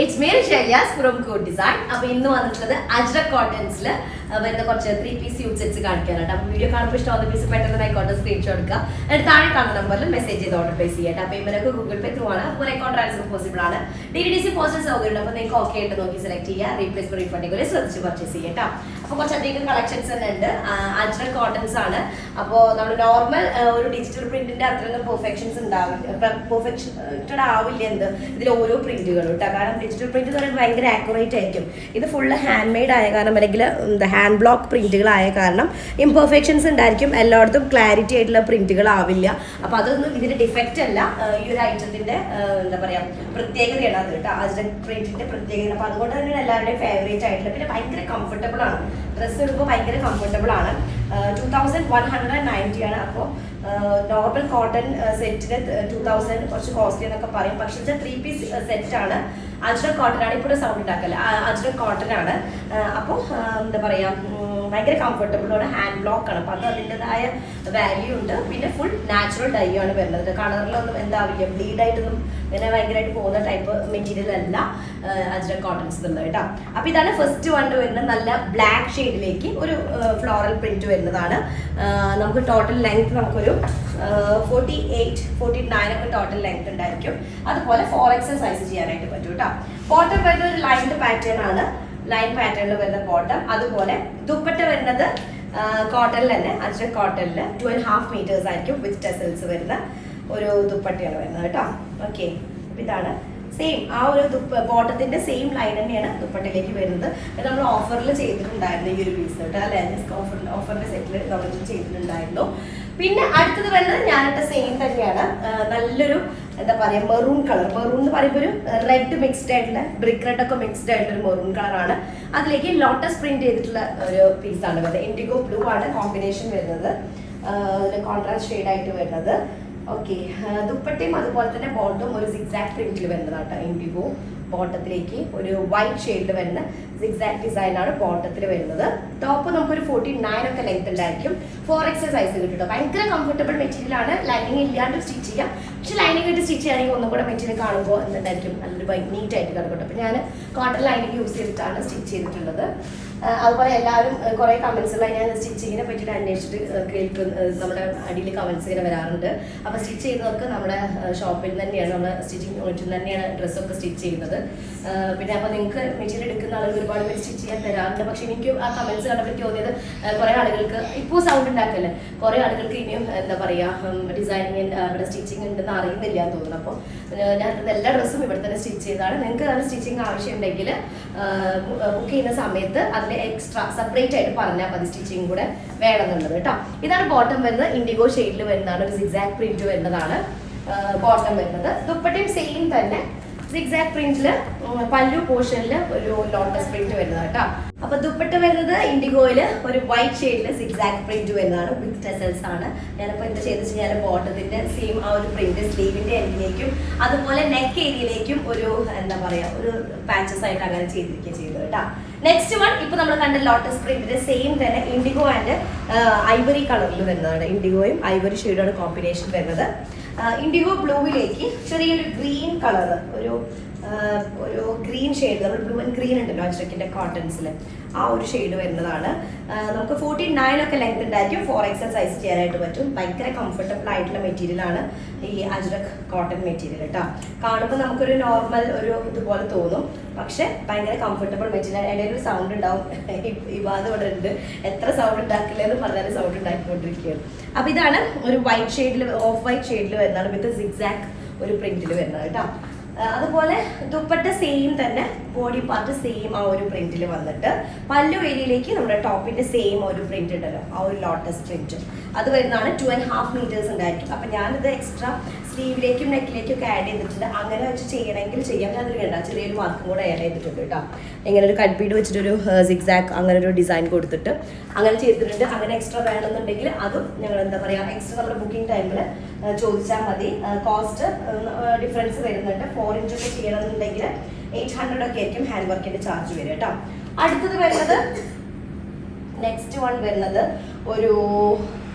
It's me, Shailyas from Code Design. അപ്പോൾ ഇന്ന് വന്നിട്ടുള്ളത് അജ്രക് കോട്ടൺസിൽ വരുന്ന കുറച്ച് 3-piece സ്യൂട്ട് സെറ്റ്സ് കാണിക്കാനായിട്ട്. അപ്പോൾ വീഡിയോ കാണുമ്പോൾ ഇഷ്ടമാകുന്ന പീസ് പെട്ടെന്ന് ആയിക്കോട്ടെ സ്ക്രീൻഷോട്ട് എടുക്കുക. എന്നിട്ട് താഴെ കാണുന്ന നമ്പറിൽ മെസ്സേജ് ചെയ്ത് ഓർഡർ പ്ലേസ് ചെയ്യട്ടെ. അപ്പോൾ ഇവരൊക്കെ ഗൂഗിൾ പേ ത്രൂ ആണ്, അതുപോലെ അക്കൗണ്ട് ട്രാൻസ്ഫർ പോസിബിൾ ആണ്. DTDC പോസ്റ്റൽ സൗകര്യം ഉണ്ട്. അപ്പോൾ നിങ്ങൾക്ക് ഓക്കെ ആയിട്ട് നോക്കി സെലക്ട് ചെയ്യുക. റീപ്ലേസ് റീഫണ്ടിൽ ശ്രദ്ധിച്ച് പർച്ചേസ് ചെയ്യട്ടോ. അപ്പോൾ കുറച്ചധികം കളക്ഷൻസ് തന്നെ ഉണ്ട്. അജ്രക് കോട്ടൺസ് ആണ്. അപ്പോൾ നമ്മൾ നോർമൽ ഒരു ഡിജിറ്റൽ പ്രിന്റിന്റെ അത്രയൊന്നും പെർഫെക്ഷൻസ് പെർഫെക്റ്റഡ് ആവില്ല എന്ത് ഇതിൽ ഓരോ പ്രിന്റുകളും കേട്ടോ. കാരണം ഡിജിറ്റൽ പ്രിന്റ് എന്ന് പറയുമ്പോൾ ഭയങ്കര ആക്യുറേറ്റ് ആയിരിക്കും. ഇത് ഫുള്ള് ഹാൻഡ് മെയ്ഡ് ആയ കാരണം അല്ലെങ്കിൽ ഹാൻഡ് ബ്ലോക്ക് പ്രിന്റുകളായ കാരണം ഇംപെർഫെക്ഷൻസ് ഉണ്ടായിരിക്കും. എല്ലായിടത്തും ക്ലാരിറ്റി ആയിട്ടുള്ള പ്രിന്റുകൾ ആവില്ല. അപ്പോൾ അതൊന്നും ഇതിന്റെ ഡിഫക്റ്റ് അല്ല, ഈ ഒരു ഐറ്റത്തിന്റെ എന്താ പറയാ പ്രത്യേകതയാണ് അത് കേട്ടോ. അജ്രക് പ്രിന്റിന്റെ പ്രത്യേകത. അപ്പോൾ അതുകൊണ്ട് തന്നെയാണ് എല്ലാവരുടെയും ഫേവറേറ്റ് ആയിട്ടുള്ള. പിന്നെ ഭയങ്കര കംഫർട്ടബിൾ ആണ്, ഡ്രസ്സ് എടുക്കുമ്പോൾ ഭയങ്കര കംഫർട്ടബിൾ ആണ്. 2190 ആണ്. അപ്പോൾ നോർമൽ കോട്ടൺ സെറ്റിന് 2000 കുറച്ച് കോസ്റ്റ്ലി എന്നൊക്കെ പറയും. പക്ഷേ 3-piece സെറ്റാണ്. അജ്രക് കോട്ടൺ ആണ്. ഇപ്പോൾ സൗണ്ട് ഉണ്ടാക്കല്ല, അജ്രക് കോട്ടൺ ആണ്. അപ്പോൾ എന്താ പറയുക ഭയങ്കര കംഫർട്ടബിൾ ആണ്, ഹാൻഡ് ബ്ലോക്ക് ആണ്. അപ്പോൾ അത് അതിൻ്റെതായ വാല്യൂ ഉണ്ട്. പിന്നെ ഫുൾ നാച്ചുറൽ ഡൈ ആണ് വരുന്നത്. കളറിലൊന്നും എന്താവില്ല, ബ്ലീഡായിട്ടൊന്നും ഇങ്ങനെ ഭയങ്കരമായിട്ട് പോകുന്ന ടൈപ്പ് മെറ്റീരിയൽ അല്ല അജ്രക് കോട്ടൺസ് ഉള്ളത് കേട്ടോ. അപ്പോൾ ഇതാണ് ഫസ്റ്റ് വൺ വരുന്നത്. നല്ല ബ്ലാക്ക് ഷെയ്ഡിലേക്ക് ഒരു ഫ്ലോറൽ പ്രിന്റ് വരുന്നതാണ്. നമുക്ക് ടോട്ടൽ ലെങ്ത് നമുക്കൊരു 48-49 ഒക്കെ ടോട്ടൽ ലെങ്ത് ഉണ്ടായിരിക്കും. അതുപോലെ 4XL സൈസ് ചെയ്യാനായിട്ട് പറ്റും കേട്ടോ. ബോട്ടം വരുന്ന ഒരു ലൈൻഡ് പാറ്റേൺ ആണ്, ലൈൻ പാറ്റേണിൽ വരുന്ന ബോട്ടം. അതുപോലെ ദുപ്പട്ട വരുന്നത് കോട്ടണിൽ തന്നെ, അജ്രക് കോട്ടണിൽ 2.5 മീറ്റേഴ്സ് ആയിരിക്കും വിത്ത് ടെസൽസ് വരുന്ന ഒരു ദുപ്പട്ടയാണ് വരുന്നത് കേട്ടോ. ഓക്കെ, ഇതാണ് സെയിം ആ ഒരു ബോട്ടത്തിന്റെ സെയിം ലൈൻ തന്നെയാണ് ദുപ്പട്ടയിലേക്ക് വരുന്നത്. നമ്മൾ ഓഫറിൽ ചെയ്തിട്ടുണ്ടായിരുന്നു ഈ ഒരു പീസ് കേട്ടോ, അല്ലെ? ഓഫറിന്റെ സെറ്റിൽ നമ്മൾ ചെയ്തിട്ടുണ്ടായിരുന്നു. പിന്നെ അടുത്തത് വരുന്നത് ഞാനിട്ട സെയിം തന്നെയാണ്. നല്ലൊരു എന്താ പറയുക മെറൂൺ കളർ. മെറൂൺ എന്ന് പറയുമ്പോൾ ഒരു റെഡ് മിക്സ്ഡ് ആയിട്ടുള്ള ബ്രിക്ക് റെഡ് ഒക്കെ മിക്സ്ഡ് ആയിട്ടുള്ള ഒരു മെറൂൺ കളറാണ്. അതിലേക്ക് ലോട്ടസ് പ്രിന്റ് ചെയ്തിട്ടുള്ള ഒരു പീസാണ് വരുന്നത്. ഇൻഡിഗോ ബ്ലൂ ആണ് കോമ്പിനേഷൻ വരുന്നത്, കോൺട്രാസ്റ്റ് ഷെയ്ഡ് ആയിട്ട് വരുന്നത്. ഓക്കെ, ദുപ്പട്ടയും അതുപോലെ തന്നെ ബോട്ടം ഒരു സിക്സാക്ട് പ്രിന്റിൽ വരുന്നതാട്ടോ. ഇൻഡിഗോ ബോട്ടത്തിലേക്ക് ഒരു വൈറ്റ് ഷെയ്ഡിൽ വരുന്ന സിക്സാക്ട് ഡിസൈൻ ആണ് ബോട്ടത്തിൽ വരുന്നത്. ടോപ്പ് നമുക്കൊരു 49 ഒക്കെ ലെങ്ത് ഉണ്ടായിരിക്കും. 4XL സൈസ് കിട്ടും. ഭയങ്കര കംഫർട്ടബിൾ മെറ്റീരിയൽ ആണ്. ലൈനിങ് ഇല്ലാണ്ട് സ്റ്റിച്ച് ചെയ്യാം. പക്ഷെ ലൈനിങ് ഇട്ട് സ്റ്റിച്ച് ചെയ്യുകയാണെങ്കിൽ ഒന്നും കൂടെ മെറ്റീരിയൽ കാണുമ്പോൾ എന്തായിരിക്കും നല്ലൊരു നീറ്റ് ആയിട്ട് കിടക്കട്ടെ. അപ്പോൾ ഞാൻ കോട്ടൺ ലൈനിങ് യൂസ് ചെയ്തിട്ടാണ് സ്റ്റിച്ച് ചെയ്തിട്ടുള്ളത്. അതുപോലെ എല്ലാവരും കുറേ കമൻസുകളായി ഞാൻ സ്റ്റിച്ചിങ്ങിനെ പറ്റിയിട്ട് അന്വേഷിച്ചിട്ട് നമ്മുടെ അടിയിൽ കമൻസ് ഇങ്ങനെ വരാറുണ്ട്. അപ്പോൾ സ്റ്റിച്ച് ചെയ്യുന്നവർക്ക് നമ്മുടെ ഷോപ്പിൽ തന്നെയാണ്, നമ്മുടെ സ്റ്റിച്ചിങ് യൂണിറ്റിൽ തന്നെയാണ് ഡ്രസ്സൊക്കെ സ്റ്റിച്ച് ചെയ്യുന്നത്. പിന്നെ അപ്പോൾ നിങ്ങൾക്ക് മെറ്റീരിയൽ എടുക്കുന്ന ആളുകൾ ഒരുപാട് പേര് സ്റ്റിച്ച് ചെയ്യാൻ തരാറുണ്ട്. പക്ഷെ എനിക്ക് ആ കമൻസ് കണ്ടപ്പോൾ തോന്നിയത് കുറേ ആളുകൾക്ക് ഇപ്പോൾ സൗണ്ട് ഉണ്ടാക്കല്ലേ, കുറേ ആളുകൾക്ക് ഇനിയും എന്താ പറയുക ഡിസൈനിങ് ഇവിടെ സ്റ്റിച്ചിങ് ഉണ്ടെന്ന് അറിയുന്നില്ല എന്ന് തോന്നുന്നു. അപ്പോൾ ഞാൻ എല്ലാ ഡ്രസ്സും ഇവിടെ തന്നെ സ്റ്റിച്ച് ചെയ്തതാണ്. നിങ്ങൾക്ക് അത് സ്റ്റിച്ചിങ് ആവശ്യമുണ്ടെങ്കിൽ ബുക്ക് ചെയ്യുന്ന സമയത്ത് അതിന് എക്സ്ട്രാ സെപ്പറേറ്റ് ആയിട്ട് പറഞ്ഞാൽ മതി, സ്റ്റിച്ചിങ് കൂടെ വേണമെന്നുള്ളത് കേട്ടോ. ഇതാണ് ബോട്ടം വരുന്നത്. ഇൻഡിഗോ ഷെയ്ഡിൽ വരുന്നതാണ്, ഒരു സിക്സാക്ട് പ്രിന്റ് വരുന്നതാണ് ബോട്ടം വരുന്നത്. ദുപ്പട്ടയും സെയിം തന്നെ സിക്സാക്ട് പ്രിന്റില് പല്ലു പോർഷനിൽ ഒരു ലോട്ടസ് പ്രിന്റ് വരുന്നത് കേട്ടോ. അപ്പൊ ദുപ്പട്ട വരുന്നത് ഇൻഡിഗോയില് ഒരു വൈറ്റ് ഷെയ്ഡില് സിക്സാക്ട് പ്രിന്റ് വരുന്നതാണ്, വിത്ത് ടെസൽസ് ആണ്. ഞാനിപ്പോ എന്താ ചെയ്തെന്ന് വെച്ചാൽ ബോട്ടത്തിന്റെ സെയിം ആ ഒരു പ്രിന്റ് സ്ലീവിന്റെ എൻഡിലേക്കും അതുപോലെ നെക്ക് ഏരിയയിലേക്കും ഒരു എന്താ പറയാ ഒരു പാച്ചസ് ആയിട്ട് അങ്ങനെ ചെയ്തിരിക്കുകയും ചെയ്തു കേട്ടോ. നെക്സ്റ്റ് വൺ ഇപ്പൊ നമ്മൾ കണ്ട ലോട്ടസ് പ്രിന്റിന്റെ സെയിം തന്നെ ഇൻഡിഗോ ആൻഡ് ഐവറി കളറിൽ വരുന്നതാണ്. ഇൻഡിഗോയും ഐവറി ഷെയ്ഡാണ് കോമ്പിനേഷൻ വരുന്നത്. ഇൻഡിഗോ ബ്ലൂവിലേക്ക് ചെറിയൊരു ഗ്രീൻ കളർ, ഒരു ഗ്രീൻ ഷെയ്ഡ്, നമ്മൾ ബ്ലൂ ആൻഡ് ഗ്രീൻ ഉണ്ടല്ലോ അജ്രക്കിന്റെ കോട്ടൺസിൽ, ആ ഒരു ഷെയ്ഡ് വരുന്നതാണ്. നമുക്ക് 49 ഒക്കെ ലെങ്ത് ഉണ്ടായിരിക്കും. 4XL സൈസ് ചെയ്യാനായിട്ട് പറ്റും. ഭയങ്കര കംഫർട്ടബിൾ ആയിട്ടുള്ള മെറ്റീരിയൽ ആണ് ഈ അജ്രക് കോട്ടൺ മെറ്റീരിയൽ കേട്ടോ. കാണുമ്പോൾ നമുക്കൊരു നോർമൽ ഒരു ഇതുപോലെ തോന്നും, പക്ഷെ ഭയങ്കര കംഫർട്ടബിൾ മെറ്റീരിയൽ. ഇടയിൽ ഒരു സൗണ്ട് ഉണ്ടാവും, ഈ ഭാഗം ഇവിടെ ഉണ്ട്, എത്ര സൗണ്ട് ഉണ്ടാക്കില്ലെന്ന് പറഞ്ഞാൽ സൗണ്ട് ഉണ്ടാക്കിക്കൊണ്ടിരിക്കുകയാണ്. അപ്പോൾ ഇതാണ് ഒരു വൈറ്റ് ഷെയ്ഡിൽ, ഓഫ് വൈറ്റ് ഷെയ്ഡിൽ വരുന്നതാണ് വിത്ത് സിക്സാക്ട് ഒരു പ്രിന്റിൽ വരുന്നത് കേട്ടോ. അതുപോലെ ദുപ്പട്ട സെയിം തന്നെ, ബോഡി പാർട്ട് സെയിം ആ ഒരു പ്രിന്റിൽ വന്നിട്ട് പല്ലു ഏരിയയിലേക്ക് നമ്മുടെ ടോപ്പിന്റെ സെയിം ഒരു പ്രിന്റ് ഉണ്ടല്ലോ, ആ ഒരു ലോട്ടസ് പ്രിന്റ് അത് വരുന്നതാണ്. 2.5 മീറ്റേഴ്സ് ഉണ്ടായിരിക്കും. അപ്പം ഞാനിത് എക്സ്ട്രാ സ്ലീവിലേക്കും നെക്കിലേക്കും ഒക്കെ ആഡ് ചെയ്തിട്ടുണ്ട്. അങ്ങനെ വെച്ച് ചെയ്യണമെങ്കിൽ ചെയ്യാം. ഞാൻ അതിൽ വേണ്ട ചെറിയൊരു വർക്കും കൂടെ ആഡ് ചെയ്തിട്ടുണ്ട് കേട്ടോ. ഇങ്ങനെ ഒരു കട്ട് ബീഡ് വെച്ചിട്ടൊരു സിക്സാക്ക് അങ്ങനെ ഒരു ഡിസൈൻ കൊടുത്തിട്ട് അങ്ങനെ ചെയ്തിട്ടുണ്ട്. അങ്ങനെ എക്സ്ട്രാ വേണമെന്നുണ്ടെങ്കിൽ അതും ഞങ്ങൾ എന്താ പറയുക എക്സ്ട്രാ നമ്മുടെ ബുക്കിംഗ് ടൈമിൽ ചോദിച്ചാൽ മതി. കോസ്റ്റ് ഡിഫറൻസ് വരുന്നുണ്ട്. 4 ഇഞ്ചൊക്കെ ചെയ്യണമെന്നുണ്ടെങ്കിൽ 800 ഒക്കെ ആയിരിക്കും ഹാൻഡ് വർക്കിന്റെ ചാർജ് വരും കേട്ടോ. അടുത്തത് വരുന്നത് നെക്സ്റ്റ് വൺ വരുന്നത് ഒരു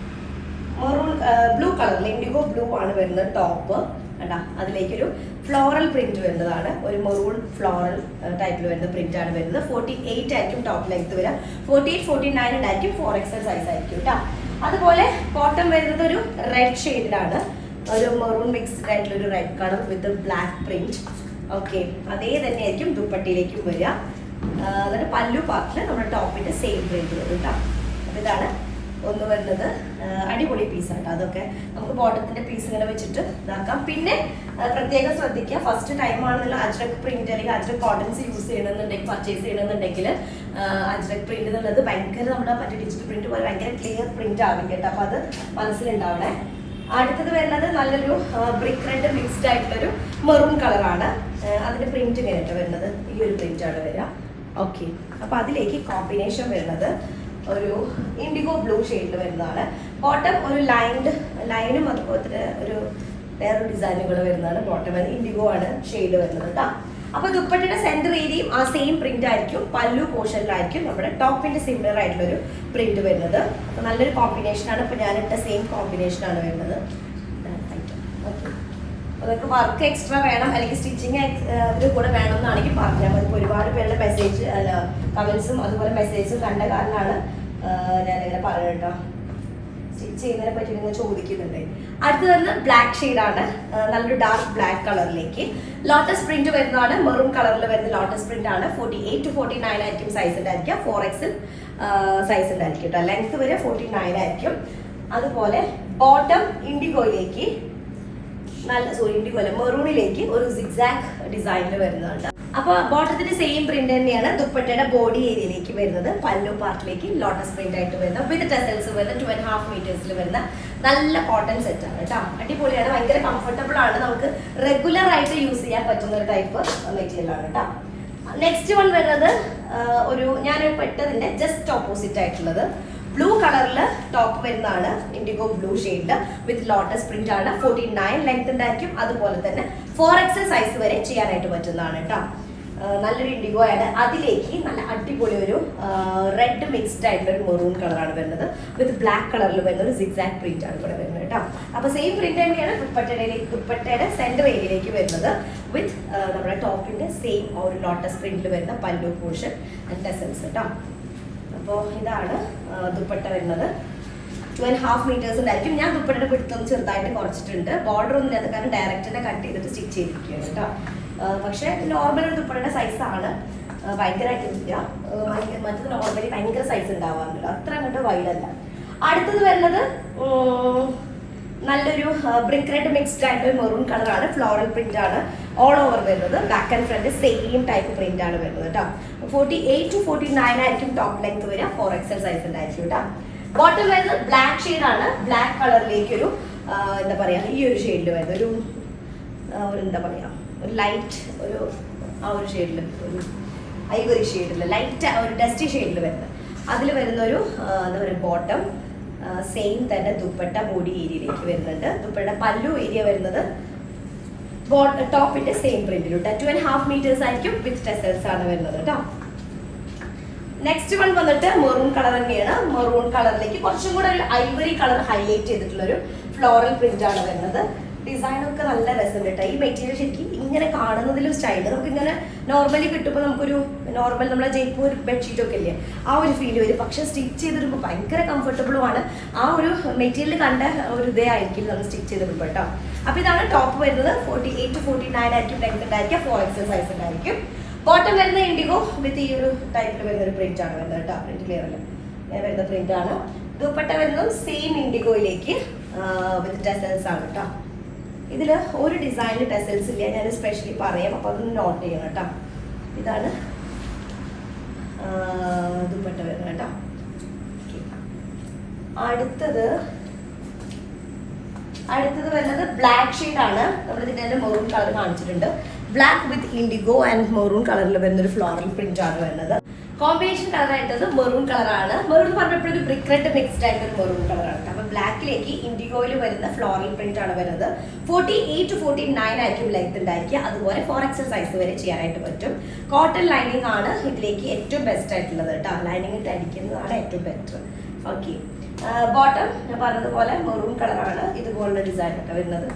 മെറൂൺ ബ്ലൂ കളറിൽ ഇൻഡിഗോ ബ്ലൂ ആണ് വരുന്നത് ടോപ്പ്. കണ്ടാ അതിലേക്കൊരു ഫ്ലോറൽ പ്രിന്റ് വരുന്നതാണ്. ഒരു മെറൂൺ ഫ്ലോറൽ ടൈപ്പിൽ വരുന്ന പ്രിന്റ് ആണ് വരുന്നത്. 48 ആയിരിക്കും ടോപ്പ് ലെങ്ത് വരിക. 48, 49 ഉണ്ടായിരിക്കും. 4XL സൈസ് ആയിരിക്കും കേട്ടോ. അതുപോലെ ബോട്ടം വരുന്നത് ഒരു റെഡ് ഷെയ്ഡിലാണ്. ഒരു മെറൂൺ മിക്സ്ഡ് ആയിട്ടുള്ള ഒരു റെഡ് കളർ വിത്ത് ബ്ലാക്ക് പ്രിന്റ്. ഓക്കെ, അതേ തന്നെ ആയിരിക്കും ദുപ്പട്ടയിലേക്കും വരിക. എന്നിട്ട് പല്ലു പാർട്ടിൽ നമ്മുടെ ടോപ്പിന്റെ സെയിം പ്രിന്റ് വരും കേട്ടോ. അപ്പോൾ ഇതാണ് ഒന്ന് വരുന്നത്. അടിപൊളി പീസാട്ടോ. അതൊക്കെ നമുക്ക് ബോട്ടത്തിന്റെ പീസ് ഇങ്ങനെ വെച്ചിട്ട് ഇതാക്കാം. പിന്നെ പ്രത്യേകം ശ്രദ്ധിക്കുക, ഫസ്റ്റ് ടൈം ആണെന്നുള്ള അജ്രക് പ്രിന്റ് അല്ലെങ്കിൽ അജ്രക് കോട്ടൺസ് യൂസ് ചെയ്യണമെന്നുണ്ടെങ്കിൽ, പർച്ചേസ് ചെയ്യണമെന്നുണ്ടെങ്കിൽ അജ്രക് പ്രിന്റ് എന്നുള്ളത് ഭയങ്കര നമ്മുടെ മറ്റേ ഡിജിറ്റൽ പ്രിന്റ് പോലെ ഭയങ്കര ക്ലിയർ പ്രിന്റ് ആവില്ല കേട്ടോ. അപ്പൊ അത് മനസ്സിലുണ്ടാവണേ. അടുത്തത് വരുന്നത് നല്ലൊരു ബ്രിക്ക് റെഡ് മിക്സ്ഡ് ആയിട്ടുള്ളൊരു മെറൂൺ കളറാണ്. അതിന്റെ പ്രിന്റ് ഇങ്ങനെയായിട്ട് വരുന്നത് ഈ ഒരു പ്രിന്റ് ആണ് വരിക. ഓക്കെ, അപ്പൊ അതിലേക്ക് കോമ്പിനേഷൻ വരുന്നത് ഒരു ഇൻഡിഗോ ബ്ലൂ ഷെയ്ഡിൽ വരുന്നതാണ്. ബോട്ടം ഒരു ലൈനും അതുപോലെ തന്നെ ഒരു വേറൊരു ഡിസൈനും കൂടെ വരുന്നതാണ്. ബോട്ടം ഇൻഡിഗോ ആണ് ഷെയ്ഡ് വരുന്നത് കേട്ടോ. അപ്പൊ ദുപ്പട്ടയുടെ സെന്റർ ഏരിയയും ആ സെയിം പ്രിന്റ് ആയിരിക്കും. പല്ലു പോർഷനിലായിരിക്കും നമ്മുടെ ടോപ്പിന്റെ സിമിലർ ആയിട്ടുള്ള ഒരു പ്രിന്റ് വരുന്നത്. അപ്പൊ നല്ലൊരു കോമ്പിനേഷൻ ആണ്. ഇപ്പൊ ഞാനിട്ട സെയിം കോമ്പിനേഷൻ ആണ് വരുന്നത്. അതൊക്കെ വർക്ക് എക്സ്ട്രാ വേണം അല്ലെങ്കിൽ സ്റ്റിച്ചിങ് ഇതിൽ കൂടെ വേണം എന്നാണെങ്കിൽ പറഞ്ഞാൽ മതി. ഒരുപാട് പേരുടെ മെസ്സേജ് കമന്റ്സും അതുപോലെ മെസ്സേജും കണ്ട കാരണമാണ് ഞാനിങ്ങനെ പറയുന്നത് കേട്ടോ. സ്റ്റിച്ച് ചെയ്യുന്നതിനെ പറ്റി നിങ്ങൾ ചോദിക്കുന്നുണ്ട്. അടുത്ത് വരുന്നത് ബ്ലാക്ക് ഷെയ്ഡാണ്. നല്ലൊരു ഡാർക്ക് ബ്ലാക്ക് കളറിലേക്ക് ലോട്ടസ് പ്രിന്റ് വരുന്നതാണ്. മെറൂൺ കളറിൽ വരുന്ന ലോട്ടസ് പ്രിന്റ് ആണ്. 48 to 49 ആയിരിക്കും സൈസ് ഉണ്ടായിരിക്കുക. 4XL സൈസ് ഉണ്ടായിരിക്കും കേട്ടോ. ലെങ്ത് വരെ 49 ആയിരിക്കും. അതുപോലെ ബോട്ടം ഇൻഡിഗോയിലേക്ക് മെറൂണിലേക്ക് ഒരു സിഗ്സാഗ് ഡിസൈനിൽ വരുന്നതാണ്. അപ്പൊ ബോട്ടത്തിന്റെ സെയിം പ്രിന്റ് തന്നെയാണ് ദുപ്പട്ടയുടെ ബോഡി ഏരിയയിലേക്ക് വരുന്നത്. പല്ലു പാർട്ടിലേക്ക് ലോട്ടസ് പ്രിന്റ് ആയിട്ട് വരുന്ന വിത്ത് ടെസൽസ് വരുന്ന 2.5 മീറ്റേഴ്സിൽ വരുന്ന നല്ല കോട്ടൺ സെറ്റ് ആണ് കേട്ടോ. അടിപൊളിയാണ്, ഭയങ്കര കംഫർട്ടബിൾ ആണ്. നമുക്ക് റെഗുലർ ആയിട്ട് യൂസ് ചെയ്യാൻ പറ്റുന്ന ഒരു ടൈപ്പ് മെറ്റീരിയൽ ആണ് കേട്ടോ. നെക്സ്റ്റ് വൺ വരുന്നത് ഒരു ഞാൻ പെട്ടതിന്റെ ജസ്റ്റ് ഓപ്പോസിറ്റ് ആയിട്ടുള്ളത് ബ്ലൂ കളറിൽ ടോപ്പ് വരുന്നതാണ്. ഇൻഡിഗോ ബ്ലൂ ഷെയ്ഡ് വിത്ത് ലോട്ടസ് പ്രിന്റ് ആണ്. 49 ലെങ്ത് ഉണ്ടായിരിക്കും. അതുപോലെ തന്നെ 4XL സൈസ് വരെ ചെയ്യാനായിട്ട് പറ്റുന്നതാണ് കേട്ടോ. നല്ലൊരു ഇൻഡിഗോ ആണ്. അതിലേക്ക് നല്ല അടിപൊളി ഒരു റെഡ് മിക്സ്ഡ് ആയിട്ടുള്ള ഒരു മെറൂൺ കളറാണ് വരുന്നത്. വിത്ത് ബ്ലാക്ക് കളറിൽ വരുന്ന ഒരു സിഗ്സാഗ് പ്രിന്റ് ആണ് ഇവിടെ വരുന്നത് കേട്ടോ. അപ്പൊ സെയിം പ്രിന്റ് തന്നെയാണ് ദുപ്പട്ടയുടെ സെന്റർ ഏരിയയിലേക്ക് വരുന്നത്. വിത്ത് നമ്മുടെ ടോപ്പിന്റെ സെയിം ഒരു ലോട്ടസ് പ്രിന്റിൽ വരുന്ന പല്ലു പോർഷൻ ആൻഡ് ടെസൽസ് കേട്ടോ. അപ്പോൾ ഇതാണ് ദുപ്പട്ട വരുന്നത്. 2.5 മീറ്റേഴ്സ് ഉണ്ടായിരിക്കും. ഞാൻ ദുപ്പട്ടയുടെ പിടുത്തം ചെറുതായിട്ട് കുറച്ചിട്ടുണ്ട്. ബോർഡർ ഒന്നും ഇല്ലാത്ത കാരണം ഡയറക്റ്റ് കട്ട് ചെയ്തിട്ട് സ്റ്റിച്ച് ചെയ്തിരിക്കുകയാണ് കേട്ടോ. പക്ഷെ നോർമൽ ഒരു ദുപ്പട്ടയുടെ സൈസാണ്. ഭയങ്കരമായിട്ടില്ല. മറ്റത് നോർമലി ഭയങ്കര സൈസ് ഉണ്ടാവാറുണ്ട്. അത്ര അങ്ങോട്ട് വൈഡല്ല. അടുത്തത് വരുന്നത് നല്ലൊരു ബ്രിക്ക് റെഡ് മിക്സ്ഡ് ആയിട്ടുള്ള മെറൂൺ കളറാണ്. ഫ്ലോറൽ പ്രിന്റ് ആണ് ഓൾ ഓവർ വരുന്നത്. Back and front same type print ആണ് വരുന്നത് കേട്ടോ. 48 to 49 ആയിരിക്കും ടോപ്പ് ലെങ്ത് വരിക. 4XL സൈസ് ഉണ്ടായിരിക്കും കേട്ടോ. ബോട്ടം വരുന്നത് ബ്ലാക്ക് ഷെയ്ഡ് ആണ്. ബ്ലാക്ക് കളറിലേക്ക് ഒരു എന്താ പറയാ ഈ ഒരു ഷെയ്ഡിൽ വരുന്നത് ഒരു എന്താ പറയാ ഒരു ലൈറ്റ് ഒരു ആ ഒരു ഷെയ്ഡിൽ ഒരു ഐവറി ഷെയ്ഡിൽ ലൈറ്റ് ഒരു ഡസ്റ്റി ഷെയ്ഡിൽ വരുന്നത്. അതിൽ വരുന്ന ഒരു എന്താ പറയുക ബോട്ടം സെയിം തന്നെ ദുപ്പട്ട ബോഡി ഏരിയയിലേക്ക് വരുന്നുണ്ട്. ദുപ്പട്ട പല്ലു ഏരിയ വരുന്നത് ടോപ്പിന്റെ സെയിം പ്രിന്റിലുണ്ട്. 2.5 മീറ്റേഴ്സ് ആയിരിക്കും. വിത്ത് ടെസൽസ് ആണ് വരുന്നത് കേട്ടോ. നെക്സ്റ്റ് വൺ വന്നിട്ട് മെറൂൺ കളർ തന്നെയാണ്. മെറൂൺ കളറിലേക്ക് കുറച്ചും കൂടെ ഒരു ഐവറി കളർ ഹൈലൈറ്റ് ചെയ്തിട്ടുള്ള ഒരു ഫ്ലോറൽ പ്രിന്റ് ആണ് വരുന്നത്. ഡിസൈനൊക്കെ നല്ല രസമുണ്ട് കേട്ടോ. ഈ മെറ്റീരിയൽ ശരിക്കും ഇങ്ങനെ കാണുന്നതിലും സ്റ്റൈൽ നമുക്ക് ഇങ്ങനെ നോർമലി കിട്ടുമ്പോൾ നമുക്കൊരു നോർമൽ നമ്മളെ ജയ്പൂർ ബെഡ്ഷീറ്റ് ഒക്കെ ഇല്ലേ ആ ഒരു ഫീൽ വരും. പക്ഷെ സ്റ്റിച്ച് ചെയ്തിടുമ്പോൾ ഭയങ്കര കംഫർട്ടബിളും ആണ്. ആ ഒരു മെറ്റീരിയൽ കണ്ട ഒരു ഇതേ ആയിരിക്കും നമ്മൾ സ്റ്റിച്ച് ചെയ്തിടുമ്പോൾ കേട്ടോ. അപ്പൊ ഇതാണ് ടോപ്പ് വരുന്നത്. 48 to 49 ആയിരിക്കും ലെങ്ത് ഉണ്ടായിരിക്കുക. 4XL സൈസ് ഉണ്ടായിരിക്കും. ബോട്ടം വരുന്ന ഇൻഡിഗോ വിത്ത് ഈ ഒരു ടൈപ്പിൽ വരുന്ന ഒരു പ്രിന്റ് ആണ് വരുന്നത് കേട്ടോ. പ്രിന്റ് ക്ലിയർ അല്ല, ഇങ്ങനെ വരുന്ന പ്രിന്റ് ആണ്. ദുപ്പട്ട വരുന്നത് സെയിം ഇൻഡിഗോയിലേക്ക് വിത്ത് ടെസൽസ് ആണ് കേട്ടോ. ഇതിൽ ഒരു ഡിസൈനിൽ ടെസൽസ് ഇല്ല, ഞാൻ സ്പെഷ്യലി പറയാം. അപ്പോൾ അതൊന്ന് നോട്ട് ചെയ്യണം കേട്ടോ. ഇതാണ് ദുപ്പട്ട വരുന്നത് കേട്ടോ. അടുത്തത് വരുന്നത് ബ്ലാക്ക് ഷെയ്ഡ് ആണ്. നമ്മൾ ഇതിന്റെ മെറൂൺ കളർ കാണിച്ചിട്ടുണ്ട്. Black with IndiGo and maroon കളറിൽ വരുന്ന ഒരു ഫ്ലോറൽ പ്രിന്റ് ആണ് വരുന്നത്. കോമ്പിനേഷൻ കളർ ആയിട്ടത് മെറൂൺ കളറാണ്. മെറൂൺ പറഞ്ഞപ്പോഴൊരു ബ്രിക്ക് റെഡ് മിക്സ്ഡ് ആയിട്ടൊരു മെറൂൺ കളറാണ്. അപ്പൊ ബ്ലാക്കിലേക്ക് ഇൻഡിഗോയിൽ വരുന്ന ഫ്ലോറൽ പ്രിന്റ് ആണ് വരുന്നത്. 48 to 49 ആയിരിക്കും ലെങ്ത് ഉണ്ടായിരിക്കുക. അതുപോലെ 4XL സൈസ് വരെ ചെയ്യാനായിട്ട് പറ്റും. കോട്ടൺ ലൈനിങ് ആണ് ഇതിലേക്ക് ഏറ്റവും ബെസ്റ്റ് ആയിട്ടുള്ളത് കേട്ടോ. ലൈനിങ് ഇട്ട് അടിക്കുന്നതാണ് ഏറ്റവും ബെറ്റർ. ഓക്കെ, ബോട്ടം ഞാൻ പറഞ്ഞതുപോലെ മെറൂൺ കളറാണ്. ഇതുപോലുള്ള ഡിസൈൻ ഒക്കെ വരുന്നത്.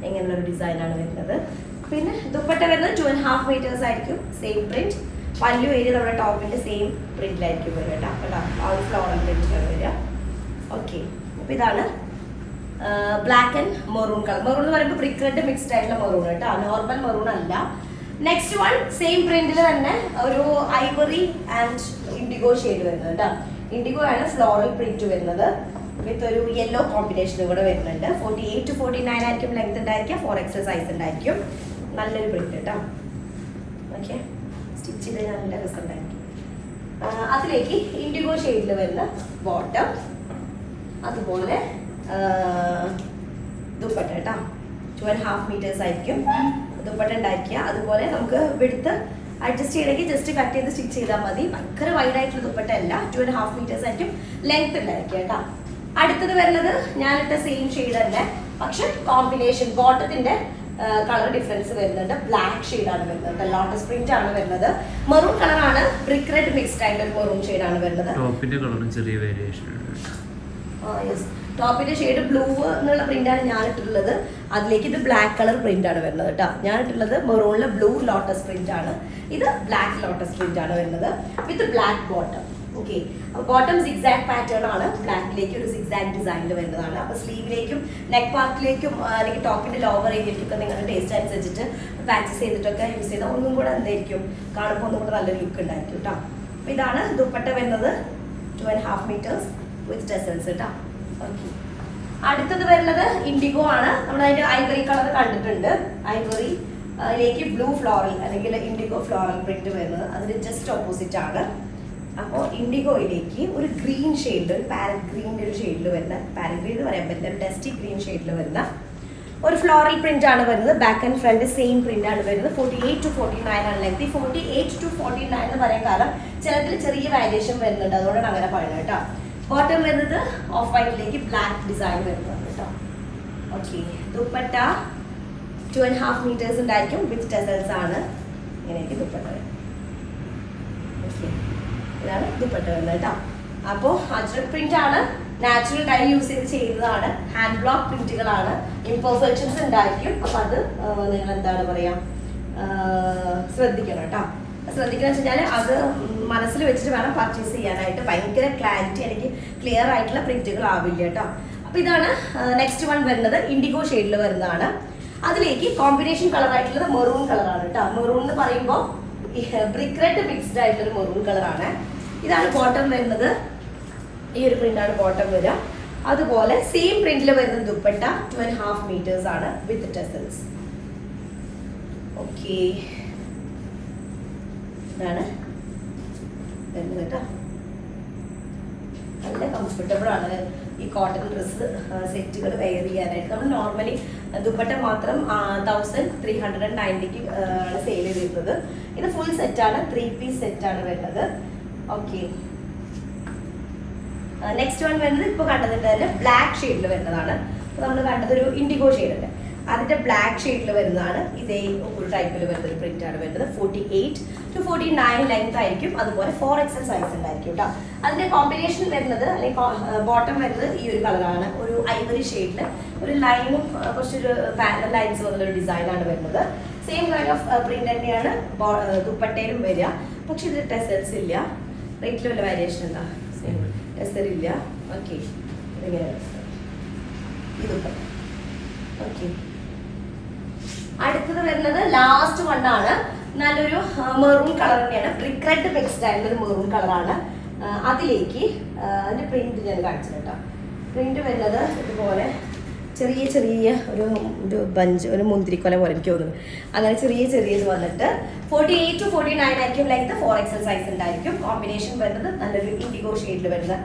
എങ്ങനെയുള്ളൊരു ഡിസൈനാണ് വരുന്നത്. പിന്നെ ദുപ്പട്ട വരുന്നത് 2.5 meters ആയിരിക്കും. Same print. പല്ലു ഏരിയ നമ്മുടെ ടോപ്പിന്റെ സെയിം പ്രിന്റിലായിരിക്കും വരിക കേട്ടോ. കേട്ടോ ആ ഒരു ഫ്ലോറൽ പ്രിന്റിലാണ് വരിക. ഓക്കെ, അപ്പോൾ ഇതാണ് black and maroon colour. Maroon എന്ന് പറയുമ്പോൾ ബ്രിക്ക് റെഡ് മിക്സ്ഡ് ആയിട്ടുള്ള മെറൂൺ കേട്ടോ, നോർമൽ മെറൂൺ അല്ല. നെക്സ്റ്റ് വൺ സെയിം പ്രിന്റിൽ തന്നെ ഒരു ഐവറി ആൻഡ് ഇൻഡിഗോ ഷെയ്ഡ് വരുന്നത് കേട്ടോ. ഇൻഡിഗോ ആണ് ഫ്ലോറൽ പ്രിന്റ് വരുന്നത് വിത്ത് ഒരു യെല്ലോ കോമ്പിനേഷൻ കൂടെ വരുന്നുണ്ട്. 48 to 49 ആയിരിക്കും ലെങ്ത് ഉണ്ടായിരിക്കും. 4XL സൈസ് ഉണ്ടായിരിക്കും. നല്ലൊരു പ്രിന്റ് കേട്ടോ. ഓക്കെ, സ്റ്റിച്ച് ചെയ്ത് നല്ല രസം ഉണ്ടായിരിക്കും. അതിലേക്ക് ഇൻഡിഗോ ഷെയ്ഡിൽ വരുന്ന ബോട്ടം, അതുപോലെ ദുപ്പട്ട കേട്ടോ. 2.5 meters ആയിരിക്കും ദുപ്പട്ട ഉണ്ടായിരിക്കുക. അതുപോലെ നമുക്ക് വിടുത്ത് അഡ്ജസ്റ്റ് ചെയ്യണമെങ്കിൽ ജസ്റ്റ് കട്ട് ചെയ്ത് സ്റ്റിച്ച് ചെയ്താൽ മതി. ഭയങ്കര വൈഡ് ആയിട്ടുള്ള ദുപ്പട്ട അല്ല, 2.5 meters ആയിരിക്കും ലെങ്ത് ഉണ്ടായിരിക്കുക കേട്ടോ. അടുത്തത് വരുന്നത് ഞാനിട്ട സെയിം ഷെയ്ഡ് തന്നെ, പക്ഷെ കോമ്പിനേഷൻ ബോട്ടത്തിന്റെ കളർ ഡിഫറൻസ് വരുന്നുണ്ട്. ബ്ലാക്ക് ഷെയ്ഡാണ് വരുന്നത്, ലോട്ടസ് പ്രിന്റ് ആണ് വരുന്നത്. മെറൂൺ കളറാണ്, ബ്രിക്ക് റെഡ് മിക്സ്ഡ് ആയിട്ട് ഒരു മെറൂൺ ഷെയ്ഡാണ് വരുന്നത്. ടോപ്പിന്റെ കളറും ചെറിയ വേരിയേഷൻ. ടോപ്പിന്റെ ഷെയ്ഡ് ബ്ലൂ എന്നുള്ള പ്രിന്റാണ് ഞാൻ ഇട്ടിട്ടുള്ളത്. അതിലേക്ക് ഇത് ബ്ലാക്ക് കളർ പ്രിന്റ് ആണ് വരുന്നത് കേട്ടോ. ഞാൻ ഇട്ടുള്ളത് മെറൂണില് ബ്ലൂ ലോട്ടസ് പ്രിന്റ് ആണ്, ഇത് ബ്ലാക്ക് ലോട്ടസ് പ്രിന്റ് ആണ് വരുന്നത് വിത്ത് black bottom. Okay, bottom zigzag pattern ആണ്, ബ്ലാക്കിലേക്ക് ഒരു സിക്സാക് ഡിസൈനിൽ വരുന്നതാണ്. അപ്പോൾ സ്ലീവിലേക്കും നെക്ക് പാർട്ടിലേക്കും അല്ലെങ്കിൽ ടോപ്പിന്റെ ലോവർ ഏരിയയിലേക്കൊക്കെ നിങ്ങളുടെ ടേസ്റ്റ് അനുസരിച്ചിട്ട് പാച്ചസ് ചെയ്തിട്ടൊക്കെ യൂസ് ചെയ്താൽ ഒന്നും കൂടെ എന്തായിരിക്കും കാണുമ്പോൾ ഒന്നും കൂടെ നല്ലൊരു ലുക്ക് ഉണ്ടായിരിക്കും കേട്ടോ. അപ്പോൾ ഇതാണ് ദുപ്പട്ട വരുന്നത്, 2.5 meters വിത്ത് ടെസൽസ് കേട്ടോ. ഓക്കെ, അടുത്തത് വരുന്നത് ഇൻഡിഗോ ആണ്. നമ്മൾ അതിന്റെ ഐവറി കളർ കണ്ടിട്ടുണ്ട്. ഐവറി അതിലേക്ക് ബ്ലൂ ഫ്ലോറൽ അല്ലെങ്കിൽ ഇൻഡിഗോ ഫ്ലോറൽ പ്രിന്റ് വരുന്നത് അതിന് ജസ്റ്റ് ഓപ്പോസിറ്റ് ആണ്. അപ്പോൾ ഇൻഡിഗോയിലേക്ക് ഒരു ഗ്രീൻ ഷെയ്ഡിൽ, ഒരു പാരറ്റ് ഗ്രീൻ്റെ ഒരു ഷെയ്ഡിൽ വരുന്ന, പാരറ്റ് ഗ്രീൻ എന്ന് പറയാൻ പറ്റില്ല, ഒരു ഡസ്റ്റി ഗ്രീൻ ഷെയ്ഡിൽ വരുന്ന ഒരു ഫ്ലോറൽ പ്രിന്റ് ആണ് വരുന്നത്. Back and front same print ആണ് വരുന്നത്. 48 to 49 ആണ് ലെങ്ത്. 48 to 49 എന്ന് പറയാൻ കാരണം ചിലതിൽ ചെറിയ വേരിയേഷൻ വരുന്നുണ്ട്, അതുകൊണ്ടാണ് അങ്ങനെ പറയുന്നത് കേട്ടോ. ബോട്ടം വരുന്നത് ഓഫ് വൈറ്റിലേക്ക് ബ്ലാക്ക് ഡിസൈൻ വരുന്നത് കേട്ടോ. ഓക്കെ, ദുപ്പട്ട 2.5 meters ഉണ്ടായിരിക്കും വിത്ത് ടെസൽസ് ആണ്. ഇങ്ങനെയൊക്കെ ദുപ്പട്ട വരും. ഓക്കെ, ഇതാണ് ദുപ്പട്ട വരുന്നത് കേട്ടോ. അപ്പോൾ അജ്രക് പ്രിന്റ് ആണ്, നാച്ചുറൽ ഡൈ യൂസ് ചെയ്ത് ചെയ്യുന്നതാണ്, ഹാൻഡ് ബ്ലോക്ക് പ്രിന്റുകളാണ്, ഇംപെർഫെക്ഷൻസ് ഉണ്ടായിരിക്കും. അപ്പോൾ അത് നിങ്ങൾ എന്താണ് പറയുക, ശ്രദ്ധിക്കണം കേട്ടോ. ശ്രദ്ധിക്കണം വെച്ച് കഴിഞ്ഞാൽ അത് മനസ്സിൽ വെച്ചിട്ട് വേണം പർച്ചേസ് ചെയ്യാനായിട്ട്. ഭയങ്കര ക്ലാരിറ്റി അല്ലെങ്കിൽ ക്ലിയർ ആയിട്ടുള്ള പ്രിന്റുകൾ ആവില്ല കേട്ടോ. അപ്പോൾ ഇതാണ് നെക്സ്റ്റ് വൺ വരുന്നത്, ഇൻഡിഗോ ഷെയ്ഡിൽ വരുന്നതാണ്. അതിലേക്ക് കോമ്പിനേഷൻ കളർ ആയിട്ടുള്ളത് മെറൂൺ കളറാണ് കേട്ടോ. മെറൂൺ എന്ന് പറയുമ്പോൾ ബ്രിക്ക് റെഡ് മിക്സ്ഡ് ആയിട്ടുള്ളൊരു മെറൂൺ കളറാണ്. ഇതാണ് ബോട്ടം വരുന്നത്, ഈ ഒരു പ്രിന്റാണ് ബോട്ടം വരിക. അതുപോലെ സെയിം പ്രിന്റിൽ വരുന്ന ദുപ്പട്ട 2.5 meters ആണ് വിത്ത് ടെസൽസ്. ഓക്കെ, ഇതാണ് വരുന്നത് കേട്ടോ. നല്ല കംഫർട്ടബിൾ ആണ് ഈ കോട്ടൺ ഡ്രസ്സ് സെറ്റുകൾ വെയർ ചെയ്യാനായിട്ട്. നമ്മൾ നോർമലി ദുപ്പട്ട മാത്രം 1390 ആണ് സെയിൽ ചെയ്തിരുന്നത്. ഇത് ഫുൾ സെറ്റാണ്, 3 piece സെറ്റാണ് വരുന്നത്. ഓക്കെ, നെക്സ്റ്റ് വൺ വരുന്നത് ഇപ്പോൾ കണ്ടതിൻ്റെ തന്നെ ബ്ലാക്ക് ഷെയ്ഡിൽ വരുന്നതാണ്. അപ്പോൾ നമ്മൾ കണ്ടത് ഒരു ഇൻഡിഗോ ഷെയ്ഡുണ്ട്, അതിൻ്റെ ബ്ലാക്ക് ഷെയ്ഡിൽ വരുന്നതാണ്. ഇതേ ഒരു ടൈപ്പിൽ വരുന്ന ഒരു പ്രിന്റ് ആണ് വരുന്നത്. 48 to 49 ലെങ്ത് ആയിരിക്കും. അതുപോലെ 4XL സൈസ് ഉണ്ടായിരിക്കും കേട്ടോ. അതിൻ്റെ കോമ്പിനേഷൻ വരുന്നത് അല്ലെങ്കിൽ ബോട്ടം വരുന്നത് ഈ ഒരു കളറാണ്, ഒരു ഐവറി ഷെയ്ഡിൽ ഒരു ലൈനും കുറച്ചൊരു പാരലൽ ലൈൻസ് വന്നുള്ളൊരു ഡിസൈനാണ് വരുന്നത്. സെയിം കൈൻഡ് ഓഫ് പ്രിന്റ് തന്നെയാണ് ദുപ്പട്ടയിലും വരിക, പക്ഷെ ഇതിൽ ടെസൽസ് ഇല്ല. റേറ്റിൽ വല്ല വേരിയേഷൻ ഉണ്ടോ? സെയിം ടെസൽ ഇല്ല. ഓക്കെ, ഇതിങ്ങനെ ഈ ദുപ്പട്ട. ഓക്കെ, അടുത്തത് വരുന്നത് ലാസ്റ്റ് വണ്ണാണ്, നല്ലൊരു മെറൂൺ കളർ തന്നെയാണ്, ബ്രിക്ക് റെഡ് മിക്സ്ഡ് ആയിട്ടുള്ള ഒരു മെറൂൺ കളറാണ്. അതിലേക്ക് അതിൻ്റെ പ്രിന്റ് ഞാൻ കാണിച്ചു കേട്ടോ. പ്രിന്റ് വരുന്നത് ഇതുപോലെ ചെറിയ ചെറിയ ഒരു ബഞ്ച്, ഒരു മുന്തിരിക്കൊല പോലെ എനിക്ക് തോന്നുന്നു. അങ്ങനെ ചെറിയ ചെറിയത് വന്നിട്ട് 48 to 49 ആയിരിക്കും ലെങ്ത്. 4XL സൈസ് ഉണ്ടായിരിക്കും. കോമ്പിനേഷൻ വരുന്നത് നല്ലൊരു ഇൻഡിഗോ ഷെയ്ഡിൽ വരുന്ന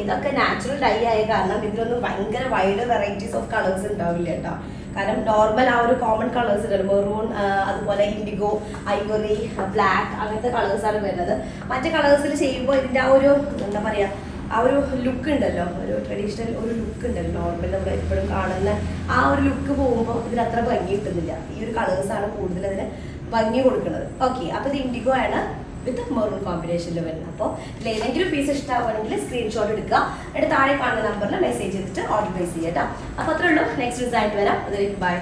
ഇതൊക്കെ നാച്ചുറൽ ഡൈ ആയ കാരണം ഇതിലൊന്നും ഭയങ്കര വൈഡ് വെറൈറ്റീസ് ഓഫ് കളേഴ്സ് ഉണ്ടാവില്ല കേട്ടോ. കാരണം നോർമൽ ആ ഒരു കോമൺ കളേഴ്സ് ഉണ്ട്, മെറൂൺ, അതുപോലെ ഇൻഡിഗോ, ഐവറി, ബ്ലാക്ക്, അങ്ങനത്തെ കളേഴ്സാണ് വരുന്നത്. മറ്റേ കളേഴ്സിൽ ചെയ്യുമ്പോൾ ഇതിൻ്റെ ആ ഒരു എന്താ പറയുക, ആ ഒരു ലുക്ക് ഉണ്ടല്ലോ, ഒരു ട്രഡീഷണൽ ഒരു ലുക്ക് ഉണ്ടല്ലോ, നോർമൽ നമ്മൾ എപ്പോഴും കാണുന്ന ആ ഒരു ലുക്ക് പോകുമ്പോൾ ഇതിന് അത്ര ഭംഗി കിട്ടുന്നില്ല. ഈ ഒരു കളേഴ്സാണ് കൂടുതൽ അതിന് ഭംഗി കൊടുക്കുന്നത്. ഓക്കെ, അപ്പോൾ ഇത് ഇൻഡിഗോ ആണ് വിത്ത് മെറൂൺ കോമ്പിനേഷനിൽ വരുന്നത്. അപ്പോൾ ഇതിൽ ഏതെങ്കിലും പീസ് ഇഷ്ടമാവുകയാണെങ്കിൽ സ്ക്രീൻഷോട്ട് എടുക്കുക, എന്നിട്ട് താഴെ കാണുന്ന നമ്പറിൽ മെസ്സേജ് ചെയ്തിട്ട് ഓർഡർ പ്ലേസ് ചെയ്യാം കേട്ടോ. അപ്പോൾ അത്രേ ഉള്ളൂ. നെക്സ്റ്റ് ഡിസൈൻ വരാം. അതിലേക്ക് ബൈ.